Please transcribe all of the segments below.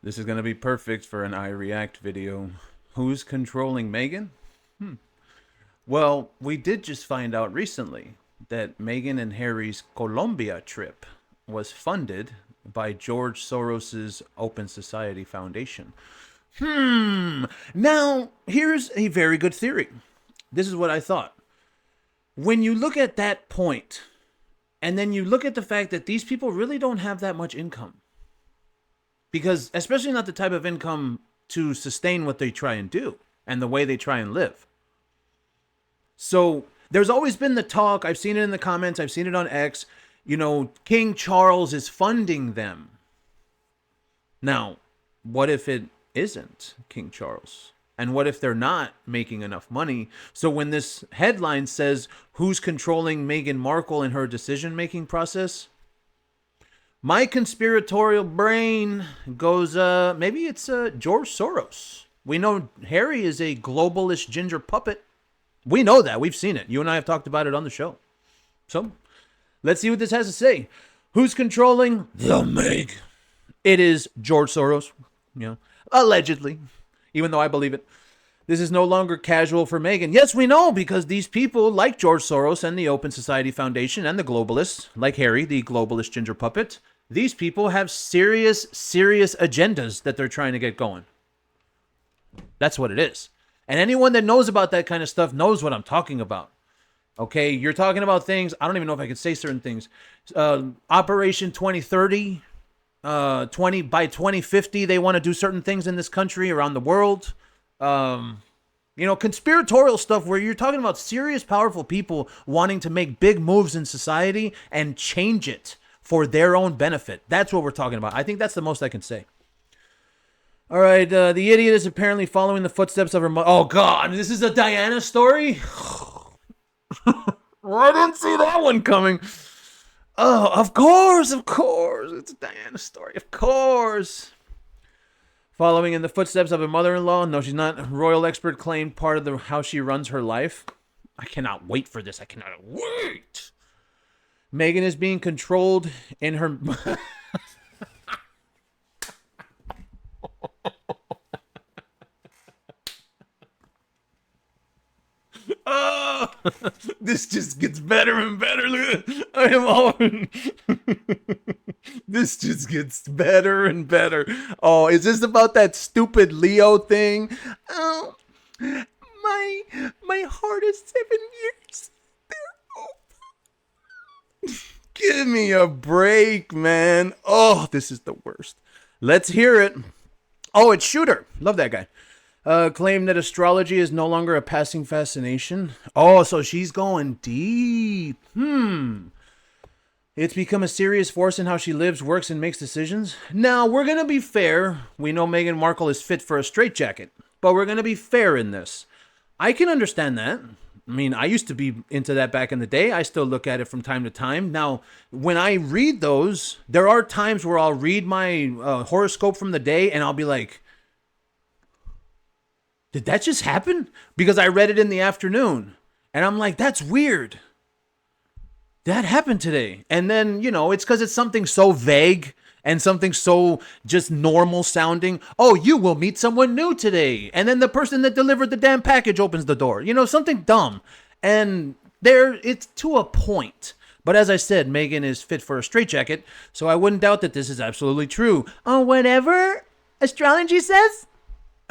This is going to be perfect for an I React video. Who's controlling Meghan? Well, we did just find out recently that Meghan and Harry's Colombia trip was funded by George Soros's Open Society Foundation. Now, here's a very good theory. This is what I thought. When you look at that point, and then you look at the fact that these people really don't have that much income, because especially not the type of income to sustain what they try and do and the way they try and live. So there's always been the talk, I've seen it in the comments, I've seen it on X, King Charles is funding them. Now, what if it isn't King Charles? And what if they're not making enough money? So when this headline says, who's controlling Meghan Markle in her decision-making process? My conspiratorial brain goes, maybe it's George Soros. We know Harry is a globalist ginger puppet. We know that. We've seen it. You and I have talked about it on the show. So, let's see what this has to say. Who's controlling the Meg? It is George Soros, allegedly, even though I believe it. This is no longer casual for Meghan. Yes, we know, because these people like George Soros and the Open Society Foundation and the globalists, like Harry, the globalist ginger puppet, these people have serious agendas that they're trying to get going. That's what it is. And anyone that knows about that kind of stuff knows what I'm talking about. Okay, you're talking about things, I don't even know if I can say certain things. Operation 2030, by 2050, they want to do certain things in this country, around the world. Conspiratorial stuff where you're talking about serious, powerful people wanting to make big moves in society and change it for their own benefit. That's what we're talking about. I think that's the most I can say. All right, the idiot is apparently following the footsteps of her mother. Oh, God, this is a Diana story? I didn't see that one coming. Oh, of course. It's a Diana story, of course. Following in the footsteps of her mother-in-law. No, she's not. Royal expert claimed part of how she runs her life. I cannot wait for this. I cannot wait. Meghan is being controlled in her... Oh, this just gets better and better. I am all. This just gets better and better. Oh, is this about that stupid Leo thing? Oh, my heart is 7 years. They're over. Give me a break, man. Oh, this is the worst. Let's hear it. Oh, it's Shooter. Love that guy. Claim that astrology is no longer a passing fascination. Oh, so she's going deep. It's become a serious force in how she lives, works, and makes decisions. Now, we're going to be fair. We know Meghan Markle is fit for a straitjacket, but we're going to be fair in this. I can understand that. I mean, I used to be into that back in the day. I still look at it from time to time. Now, when I read those, there are times where I'll read my horoscope from the day and I'll be like, did that just happen? Because I read it in the afternoon. And I'm like, that's weird. That happened today. And then, it's because it's something so vague and something so just normal sounding. Oh, you will meet someone new today. And then the person that delivered the damn package opens the door. Something dumb. And it's to a point. But as I said, Meghan is fit for a straitjacket. So I wouldn't doubt that this is absolutely true. Oh, whatever astrology says.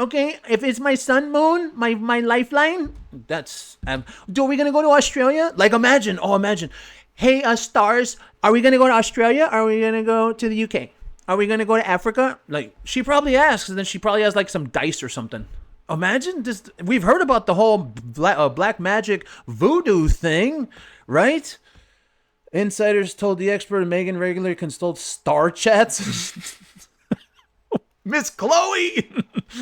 Okay, if it's my sun moon, my lifeline, that's... are we going to go to Australia? Like, imagine. Hey, stars, are we going to go to Australia? Or are we going to go to the UK? Are we going to go to Africa? Like, she probably asks, and then she probably has, like, some dice or something. Imagine this. We've heard about the whole black magic voodoo thing, right? Insiders told the expert Meghan regularly consults star chats. Miss Chloe!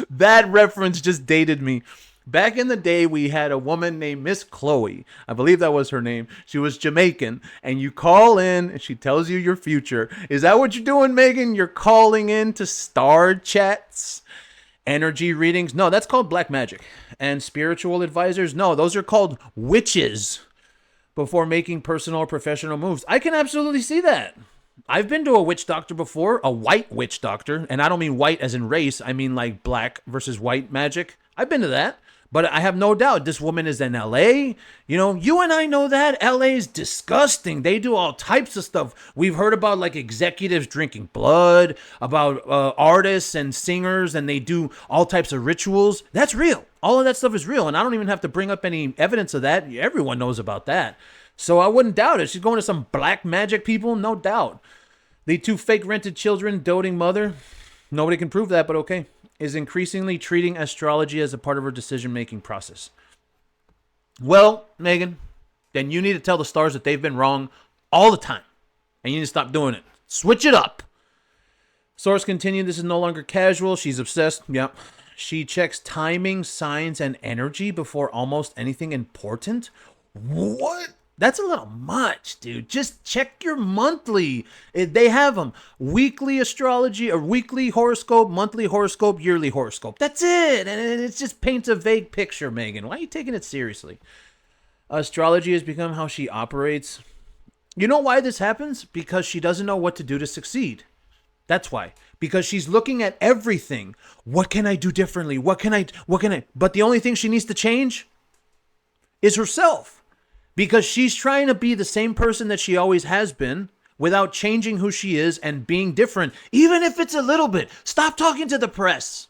That reference just dated me. Back in the day, we had a woman named Miss Chloe. I believe that was her name. She was Jamaican. And you call in and she tells you your future. Is that what you're doing, Meghan? You're calling in to star chats? Energy readings? No, that's called black magic. And spiritual advisors? No, those are called witches before making personal or professional moves. I can absolutely see that. I've been to a witch doctor before, a white witch doctor, and I don't mean white as in race. I mean like black versus white magic. I've been to that. But I have no doubt this woman is in LA. You know, you and I know that LA is disgusting. They do all types of stuff. We've heard about like executives drinking blood, about artists and singers, and they do all types of rituals. That's real. All of that stuff is real. And I don't even have to bring up any evidence of that. Everyone knows about that. So I wouldn't doubt it. She's going to some black magic people, no doubt. The two fake rented children, doting mother. Nobody can prove that, but okay. Is increasingly treating astrology as a part of her decision-making process. Well, Meghan, then you need to tell the stars that they've been wrong all the time. And you need to stop doing it. Switch it up. Source continued, this is no longer casual. She's obsessed. Yep. She checks timing, signs, and energy before almost anything important. What? That's a little much, dude. Just check your monthly. They have them. Weekly astrology, or weekly horoscope, monthly horoscope, yearly horoscope. That's it. And it just paints a vague picture, Meghan. Why are you taking it seriously? Astrology has become how she operates. You know why this happens? Because she doesn't know what to do to succeed. That's why. Because she's looking at everything. What can I do differently? What can I? But the only thing she needs to change is herself. Because she's trying to be the same person that she always has been without changing who she is and being different, even if it's a little bit. Stop talking to the press.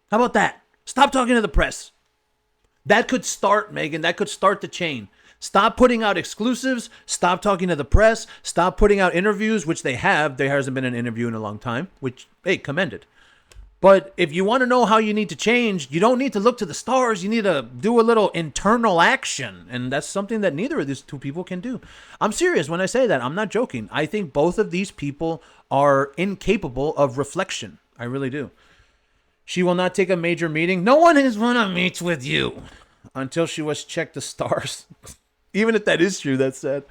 How about that? Stop talking to the press. That could start, Meghan. That could start the chain. Stop putting out exclusives. Stop talking to the press. Stop putting out interviews, which they have. There hasn't been an interview in a long time, which, hey, commended. But if you want to know how you need to change, you don't need to look to the stars. You need to do a little internal action. And that's something that neither of these two people can do. I'm serious when I say that. I'm not joking. I think both of these people are incapable of reflection. I really do. She will not take a major meeting. No one is going to meet with you until she was checked the stars. Even if that is true, that's sad.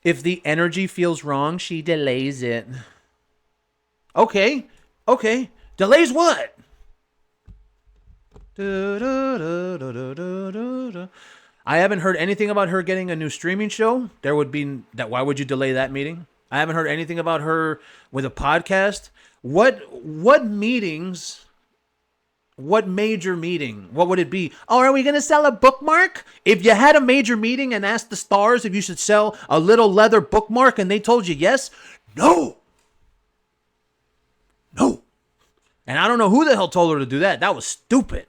If the energy feels wrong, she delays it. Okay. Delays what? I haven't heard anything about her getting a new streaming show. There would be that. Why would you delay that meeting? I haven't heard anything about her with a podcast. What meetings? What major meeting? What would it be? Oh, are we going to sell a bookmark? If you had a major meeting and asked the stars if you should sell a little leather bookmark and they told you yes, no. And I don't know who the hell told her to do that. That was stupid.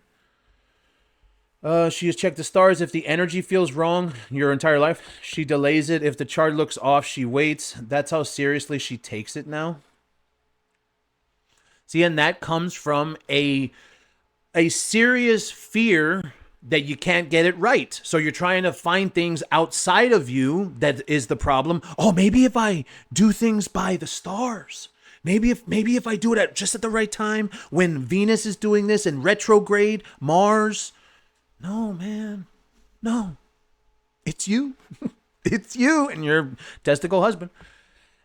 She has checked the stars. If the energy feels wrong your entire life, she delays it. If the chart looks off, she waits. That's how seriously she takes it now. See, and that comes from a serious fear that you can't get it right. So you're trying to find things outside of you that is the problem. Oh, maybe if I do things by the stars. Maybe if I do it just at the right time when Venus is doing this in retrograde, Mars. No, man. No. It's you. It's you and your testicle husband.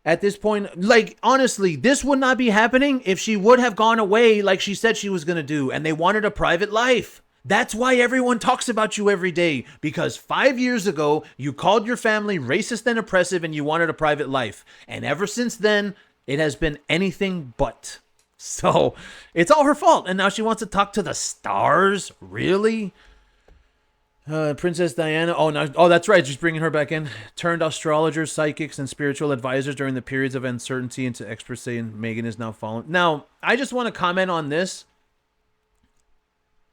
At this point, like, honestly, this would not be happening if she would have gone away like she said she was going to do, and they wanted a private life. That's why everyone talks about you every day, because 5 years ago, you called your family racist and oppressive and you wanted a private life. And ever since then, it has been anything but. So it's all her fault. And now she wants to talk to the stars? Really? Princess Diana. Oh, that's right. She's bringing her back in. Turned astrologers, psychics, and spiritual advisors during the periods of uncertainty into experts saying Meghan is now following. Now, I just want to comment on this.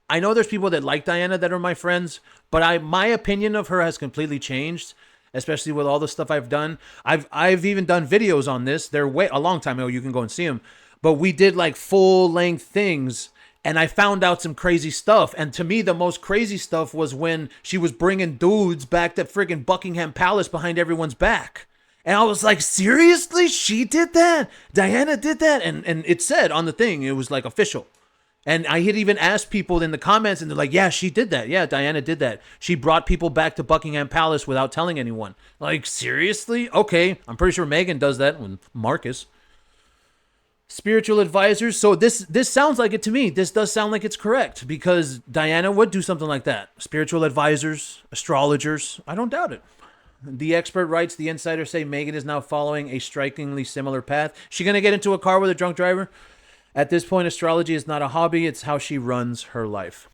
I know there's people that like Diana that are my friends, but my opinion of her has completely changed, especially with all the stuff I've done. I've even done videos on this. They're a long time ago. You can go and see them. But we did like full-length things, and I found out some crazy stuff. And to me, the most crazy stuff was when she was bringing dudes back to friggin' Buckingham Palace behind everyone's back. And I was like, seriously? She did that? Diana did that? And it said on the thing, it was like official. And I had even asked people in the comments, and they're like, yeah, she did that. Yeah, Diana did that. She brought people back to Buckingham Palace without telling anyone. Like, seriously? Okay. I'm pretty sure Meghan does that with Marcus. Spiritual advisors. So this sounds like it to me. This does sound like it's correct, because Diana would do something like that. Spiritual advisors, astrologers. I don't doubt it. The expert writes, the insiders say Meghan is now following a strikingly similar path. She going to get into a car with a drunk driver? At this point, astrology is not a hobby. It's how she runs her life.